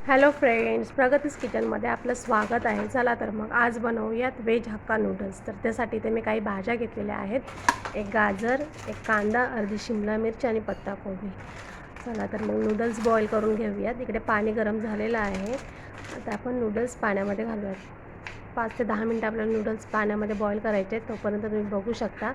Hello friends, प्रगतीज किचनमध्ये आपलं स्वागत आहे. चला तर मग आज बनवूयात व्हेज हक्का नूडल्स. तर त्यासाठी ते मी काही भाज्या घेतलेल्या आहेत. एक गाजर, एक कांदा, अर्धी शिमला मिरची आणि पत्ताकोबी. चला तर मग नूडल्स बॉईल करून घेऊयात. इकडे पाणी गरम झालेलं आहे. आता आपण नूडल्स पाण्यामध्ये घालूयात. 5 ते 10 मिनटं आपल्याला नूडल्स पाण्यामध्ये बॉईल करायचे आहेत. तोपर्यंत तुम्ही बघू शकता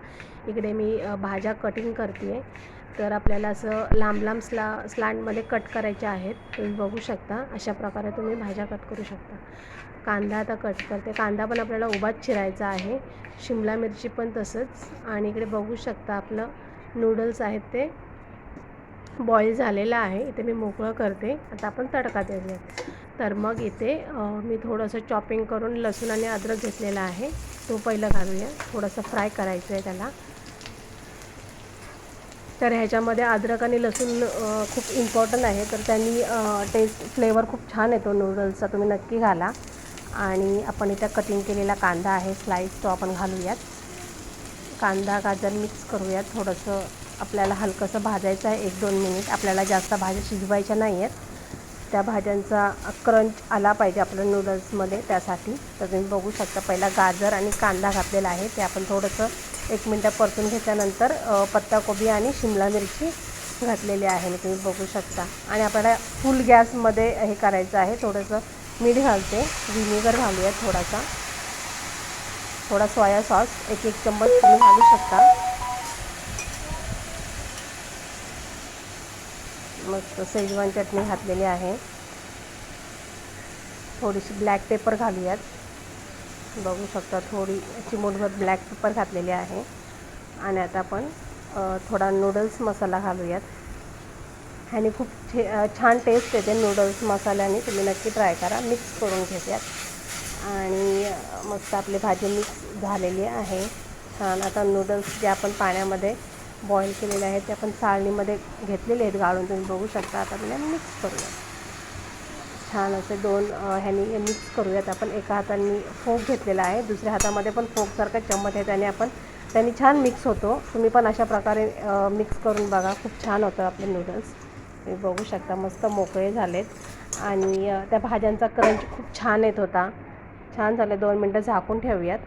इकडे मी भाज्या कटिंग करते आहे. तर आपल्याला असं लांब लांब स्लॅंटमध्ये कट करायचे आहेत. तुम्ही बघू शकता अशा प्रकारे तुम्ही भाज्या कट करू शकता. कांदा आता कट करते. कांदा पण आपल्याला उभाच चिरायचा आहे. शिमला मिरची पण तसंच. आणि इकडे बघू शकता आपलं नूडल्स आहेत ते बॉईल झालेलं आहे. इथे मी मोकळं करते. आता आपण तडका देऊयात. तर मग इथे मी थोडंसं चॉपिंग करून लसूण आणि अद्रक घेतलेला आहे. तो पहिलं घालूया. थोडंसं फ्राय करायचं आहे त्याला. तर ह्याच्यामध्ये अद्रक आणि लसूण खूप इम्पॉर्टंट आहे. तर त्यांनी टेस्ट फ्लेवर खूप छान येतो नूडल्सचा. तुम्ही नक्की घाला. आणि आपण इथं कटिंग केलेला कांदा आहे स्लाईस, तो आपण घालूयात. कांदा गाजर मिक्स करूयात. थोडंसं आपल्याला हलकंसं भाजायचं आहे 1-2 मिनिट. आपल्याला जास्त भाज्या शिजवायच्या नाही आहेत. त्या भाज्यांचा क्रंच आला पाहिजे आपल्या नूडल्समध्ये, त्यासाठी. तर तुम्ही बघू शकता पहिला गाजर आणि कांदा घातलेला आहे. ते आपण थोडंसं 1 मिनटं परतून घेतल्यानंतर पत्ताकोबी आणि शिमला मिरची घातलेली आहे मी, तुम्ही बघू शकता. आणि आपल्याला फुल गॅसमध्ये हे करायचं आहे. थोडंसं मीठ घालते, व्हिनेगर घालूयात थोडासा, थोडा सोया सॉस 1 चम्मच तुम्ही घालू शकता. मस्त शेजवान चटणी घातलेली आहे. थोडीशी ब्लॅक पेपर घालूयात. बघू शकता थोडी चिमूटभर ब्लॅक पेपर घातलेली आहे. आणि आता आपण थोडा नूडल्स मसाला घालूयात. ह्याने खूप छान टेस्ट येते नूडल्स मसाल्याने. तुम्ही नक्की ट्राय करा. मिक्स करून घेऊयात. आणि मस्त आपली भाजी मिक्स झालेली आहे छान. आता नूडल्स जे आपण पाण्यामध्ये बॉईल केलेले आहेत ते आपण चाळणीमध्ये घेतलेले आहेत गाळून, तुम्ही बघू शकता. आता आपल्याला मिक्स करूयात छान असे ह्यानी मिक्स करूयात. आपण एका हाताने फोक घेतलेला आहे, दुसऱ्या हातामध्ये पण फोकसारखा चम्मच आहे, त्यांनी छान मिक्स होतो. तुम्ही पण अशा प्रकारे मिक्स करून बघा. खूप छान होतं आपले नूडल्स. तुम्ही बघू शकता मस्त मोकळे झालेत. आणि त्या भाज्यांचा क्रंच खूप छान येत होता. छान झाले. 2 मिनटं झाकून ठेवूयात.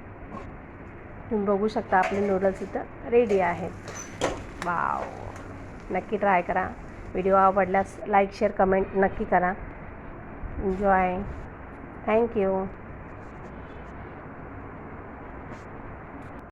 तुम्ही बघू शकता आपले नूडल्स इथं रेडी आहेत. वाव, नक्की ट्राय करा. व्हिडिओ आवडल्यास लाईक शेअर कमेंट नक्की करा. एन्जॉय. थँक्यू.